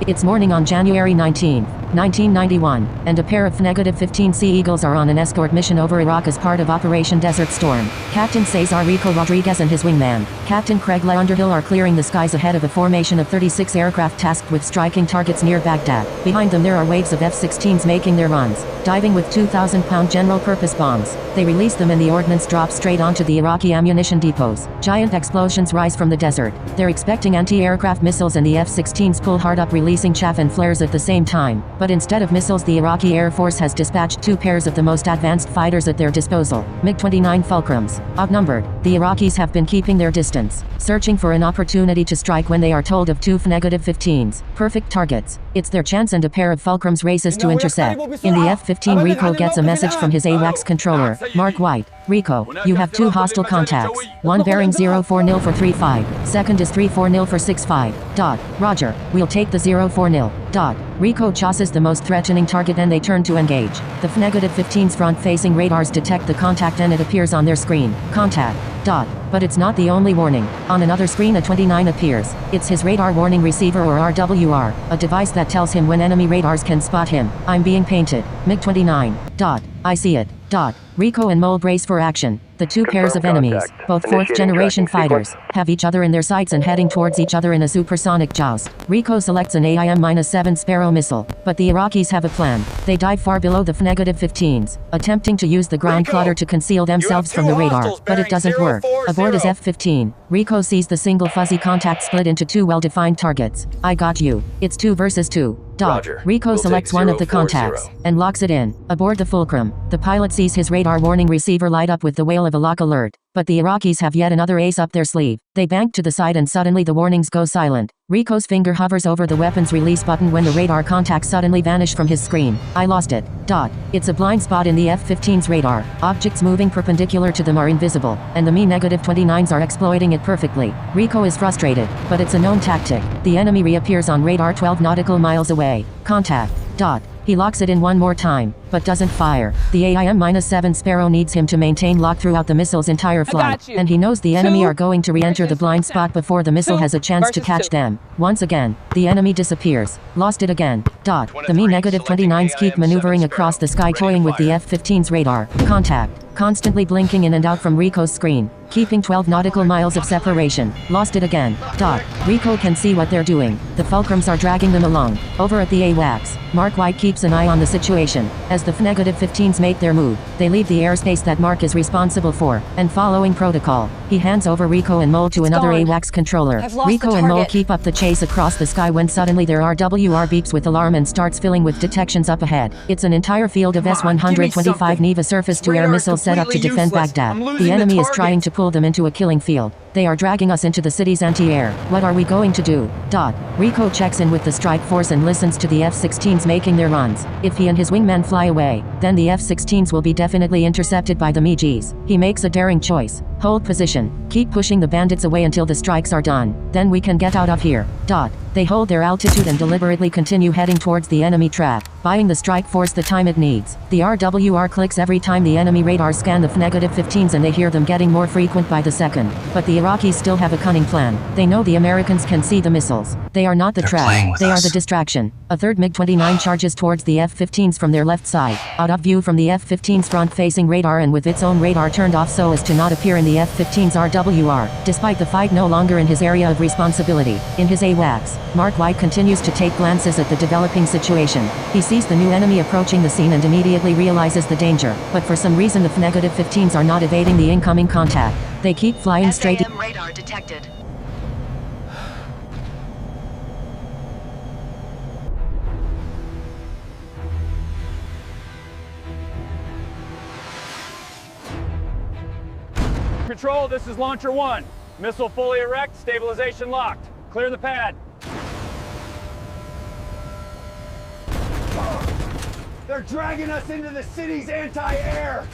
It's morning on January 19, 1991, and a pair of F-15C Eagles are on an escort mission over Iraq as part of Operation Desert Storm. Captain Cesar Rico Rodriguez and his wingman, Captain Craig Underhill, are clearing the skies ahead of a formation of 36 aircraft tasked with striking targets near Baghdad. Behind them there are waves of F-16s making their runs, diving with 2,000-pound general-purpose bombs. They release them and the ordnance drops straight onto the Iraqi ammunition depots. Giant explosions rise from the desert. They're expecting anti-aircraft missiles and the F-16s pull hard up, releasing chaff and flares at the same time. But instead of missiles, the Iraqi Air Force has dispatched two pairs of the most advanced fighters at their disposal, MiG-29 Fulcrums. Outnumbered, the Iraqis have been keeping their distance, searching for an opportunity to strike when they are told of two F-15s. Perfect targets. It's their chance, and a pair of Fulcrums races to intercept. In the F-15, Rico gets a message from his AWACS controller, Mark White. Rico, you have two hostile contacts. One bearing 040 for 35. Second is 340 for 65. Roger. We'll take the 040. Rico chases the most threatening target and they turn to engage. The F-15's front-facing radars detect the contact and it appears on their screen. Contact. But it's not the only warning. On another screen a 29 appears. It's his radar warning receiver, or RWR, a device that tells him when enemy radars can spot him. I'm being painted. MiG-29. I see it. Rico and Mole brace for action. The two pairs of enemies, both fourth-generation fighters, have each other in their sights and heading towards each other in a supersonic joust. Rico selects an AIM-7 Sparrow missile, but the Iraqis have a plan. They dive far below the F-15s, attempting to use the ground clutter to conceal themselves from the radar, but it doesn't work. Aboard his F-15, Rico sees the single fuzzy contact split into two well-defined targets. I got you. It's 2 versus 2. Roger. Rico selects one of the contacts and locks it in. Aboard the Fulcrum, the pilot sees his radar warning receiver light up with the wail of a lock alert. But the Iraqis have yet another ace up their sleeve. They bank to the side and suddenly the warnings go silent. Rico's finger hovers over the weapons release button when the radar contacts suddenly vanish from his screen. I lost it. It's a blind spot in the F-15's radar. Objects moving perpendicular to them are invisible, and the Me-29s are exploiting it perfectly. Rico is frustrated, but it's a known tactic. The enemy reappears on radar 12 nautical miles away. Contact. He locks it in one more time, but doesn't fire. The AIM-7 Sparrow needs him to maintain lock throughout the missile's entire flight, and he knows the enemy are going to re-enter the blind spot before the missile has a chance to catch them. Once again, the enemy disappears. Lost it again. The Me-29s keep maneuvering across the sky, toying with the F-15's radar. Contact. Constantly blinking in and out from Rico's screen, keeping 12 nautical miles of separation. Lost it again. Rico can see what they're doing. The Fulcrums are dragging them along. Over at the AWACS, Mark White keeps an eye on the situation. As the F-15s make their move, they leave the airspace that Mark is responsible for, and following protocol, he hands over Rico and Mole to another AWACS controller. Rico and Mole keep up the chase across the sky when suddenly their RWR beeps with alarm and starts filling with detections up ahead. It's an entire field of S-125 Neva surface-to-air missiles set up to defend Baghdad. The enemy is trying to pull them into a killing field. They are dragging us into the city's anti-air. What are we going to do? Rico checks in with the strike force and listens to the F-16s making their runs. If he and his wingmen fly away, then the F-16s will be definitely intercepted by the MiGs. He makes a daring choice. Hold position. Keep pushing the bandits away until the strikes are done. Then we can get out of here. They hold their altitude and deliberately continue heading towards the enemy trap, buying the strike force the time it needs. The RWR clicks every time the enemy radars scan the F-15s, and they hear them getting more frequent by the second. But the Iraqis still have a cunning plan. They know the Americans can see the missiles. They are not the trap. They are the distraction. A third MiG-29 charges towards the F-15s from their left side, out of view from the F-15's front-facing radar and with its own radar turned off so as to not appear in the F-15's RWR. Despite the fight no longer in his area of responsibility, in his AWACS, Mark White continues to take glances at the developing situation. He sees the new enemy approaching the scene and immediately realizes the danger, but for some reason the F-15s are not evading the incoming contact. They keep flying straight. SAM radar detected. Control, this is Launcher 1. Missile fully erect, stabilization locked. Clear the pad. They're dragging us into the city's anti-air!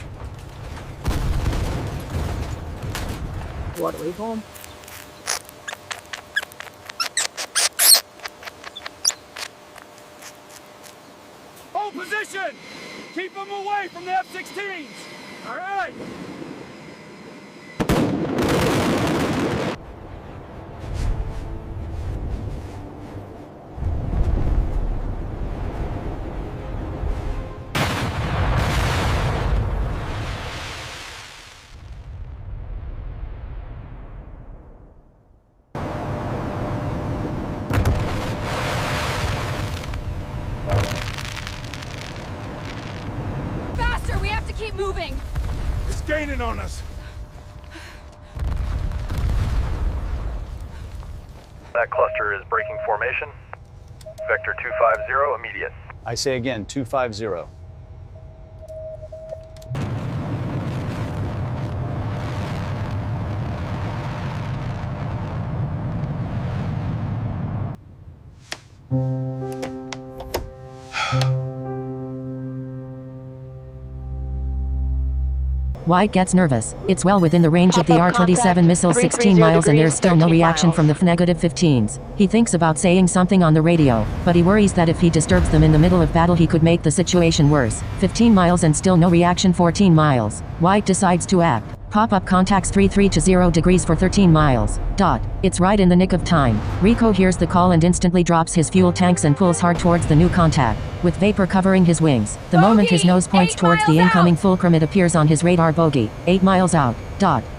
What are we home? Hold position! Keep them away from the F-16s! All right! gaining on us. That cluster is breaking formation. Vector 250, immediate. I say again, 250. White gets nervous. It's well within the range of the Pop-up R-27 contact, missile 16 330 miles and there's degrees, still no 13 reaction miles. from the F-15s. He thinks about saying something on the radio, but he worries that if he disturbs them in the middle of battle he could make the situation worse. 15 miles and still no reaction. 14 miles. White decides to act. Pop-up contacts 33 degrees for 13 miles. It's right in the nick of time. Rico hears the call and instantly drops his fuel tanks and pulls hard towards the new contact, with vapor covering his wings. The moment his nose points towards the incoming Fulcrum it appears on his radar bogey. 8 miles out.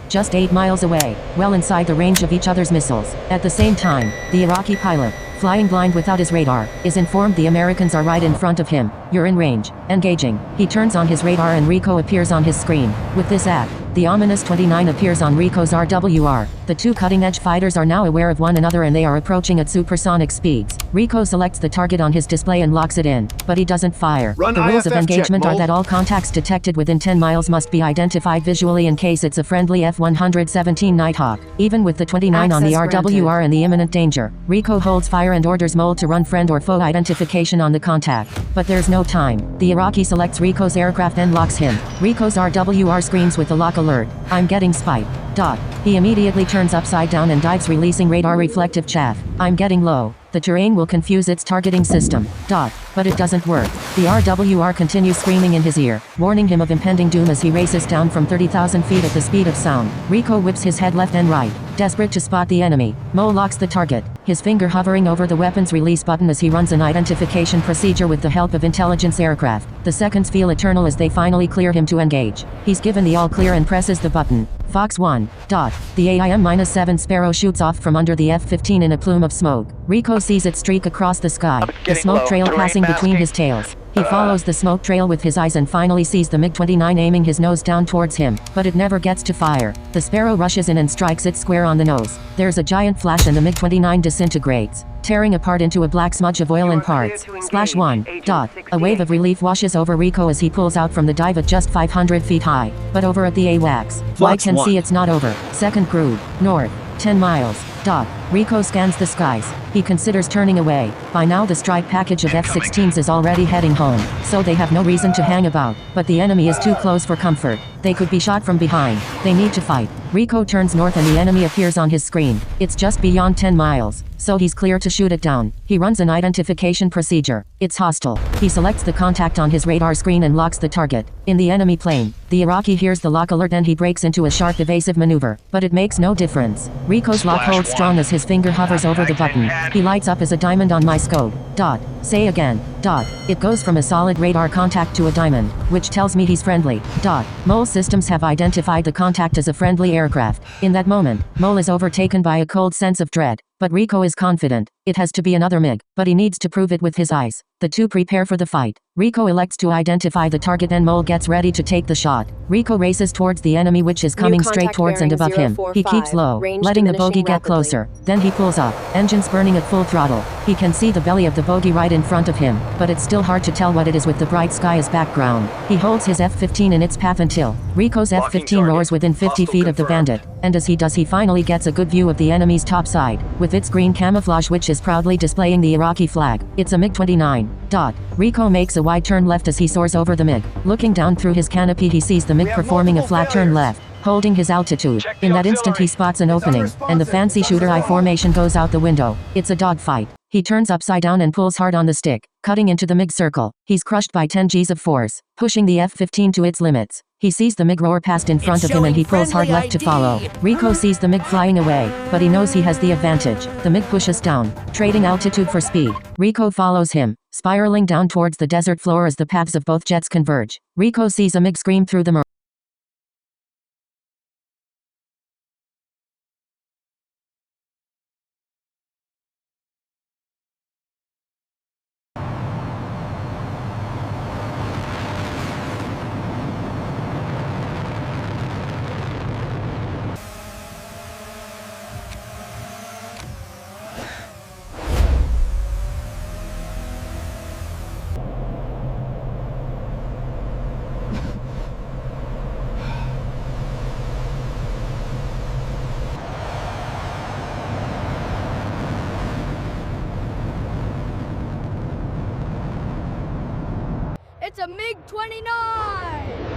Just 8 miles away, well inside the range of each other's missiles. At the same time, the Iraqi pilot, flying blind without his radar, is informed the Americans are right in front of him. You're in range. Engaging. He turns on his radar and Rico appears on his screen. With this act, the ominous 29 appears on Rico's RWR. The two cutting-edge fighters are now aware of one another and they are approaching at supersonic speeds. Rico selects the target on his display and locks it in, but he doesn't fire. Run The rules of IFF check, engagement are Mo. that all contacts detected within 10 miles must be identified visually in case it's a friendly F-117 Nighthawk. Even with the 29 on the Access RWR granted. and the imminent danger, Rico holds fire and orders Mole to run friend or foe identification on the contact. But there's no time. The Iraqi selects Rico's aircraft and locks him. Rico's RWR screams with the lock alert. I'm getting spied. He immediately turns upside down and dives, releasing radar reflective chaff. I'm getting low. The terrain will confuse its targeting system. But it doesn't work. The RWR continues screaming in his ear, warning him of impending doom as he races down from 30,000 feet at the speed of sound. Rico whips his head left and right, desperate to spot the enemy. Mo locks the target, his finger hovering over the weapon's release button as he runs an identification procedure with the help of intelligence aircraft. The seconds feel eternal as they finally clear him to engage. He's given the all clear and presses the button. Fox 1. The AIM-7 Sparrow shoots off from under the F-15 in a plume of smoke. Rico sees it streak across the sky, the Getting smoke low. trail Terrain passing between masking. his tails. He follows the smoke trail with his eyes and finally sees the MiG-29 aiming his nose down towards him, but it never gets to fire. The Sparrow rushes in and strikes it square on the nose. There's a giant flash and the MiG-29 disintegrates, tearing apart into a black smudge of oil and parts. Splash 1. A wave of relief washes over Rico as he pulls out from the dive at just 500 feet high. But over at the AWACS, White can see it's not over. Second groove, north, 10 miles. Rico scans the skies. He considers turning away. By now the strike package of F-16s is already heading home, so they have no reason to hang about. But the enemy is too close for comfort. They could be shot from behind. They need to fight. Rico turns north and the enemy appears on his screen. It's just beyond 10 miles, so he's clear to shoot it down. He runs an identification procedure. It's hostile. He selects the contact on his radar screen and locks the target. In the enemy plane, the Iraqi hears the lock alert and he breaks into a sharp evasive maneuver. But it makes no difference. Rico's lock holds strong as his finger hovers over the button. He lights up as a diamond on my scope. Say again. It goes from a solid radar contact to a diamond, which tells me he's friendly. Mole systems have identified the contact as a friendly aircraft. In that moment, Mole is overtaken by a cold sense of dread. But Rico is confident. It has to be another MiG, but he needs to prove it with his eyes. The two prepare for the fight. Rico elects to identify the target and Mole gets ready to take the shot. Rico races towards the enemy which is coming straight towards and above him. He keeps low, letting the bogey get closer. Then he pulls up, engines burning at full throttle. He can see the belly of the bogey right in front of him, but it's still hard to tell what it is with the bright sky as background. He holds his F-15 in its path until Rico's F-15 roars within 50 feet of the bandit, and as he does he finally gets a good view of the enemy's top side, with its green camouflage which is proudly displaying the Iraqi flag. It's a MiG-29. Rico makes a wide turn left as he soars over the MiG. Looking down through his canopy he sees the MiG performing a flat turn left, holding his altitude. In that instant he spots an opening, and the fancy shooter eye formation goes out the window. It's a dogfight. He turns upside down and pulls hard on the stick, cutting into the MiG circle. He's crushed by 10 Gs of force, pushing the F-15 to its limits. He sees the MiG roar past in front of him and he pulls hard left to follow. Rico sees the MiG flying away, but he knows he has the advantage. The MiG pushes down, trading altitude for speed. Rico follows him, spiraling down towards the desert floor as the paths of both jets converge. Rico sees a MiG scream through the It's a MiG-29!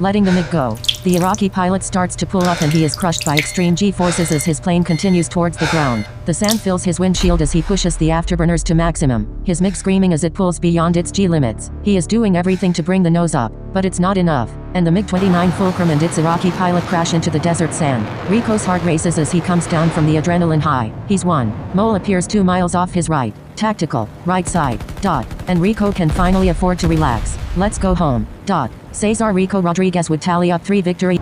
Letting the MiG go. The Iraqi pilot starts to pull up and he is crushed by extreme G-forces as his plane continues towards the ground. The sand fills his windshield as he pushes the afterburners to maximum, his MiG screaming as it pulls beyond its G limits. He is doing everything to bring the nose up, but it's not enough, and the MiG-29 Fulcrum and its Iraqi pilot crash into the desert sand. Rico's heart races as he comes down from the adrenaline high. He's won. Mole appears 2 miles off his right. Tactical, right side, dot, and Rico can finally afford to relax. Let's go home, dot. Cesar Rico Rodriguez would tally up 3 victory.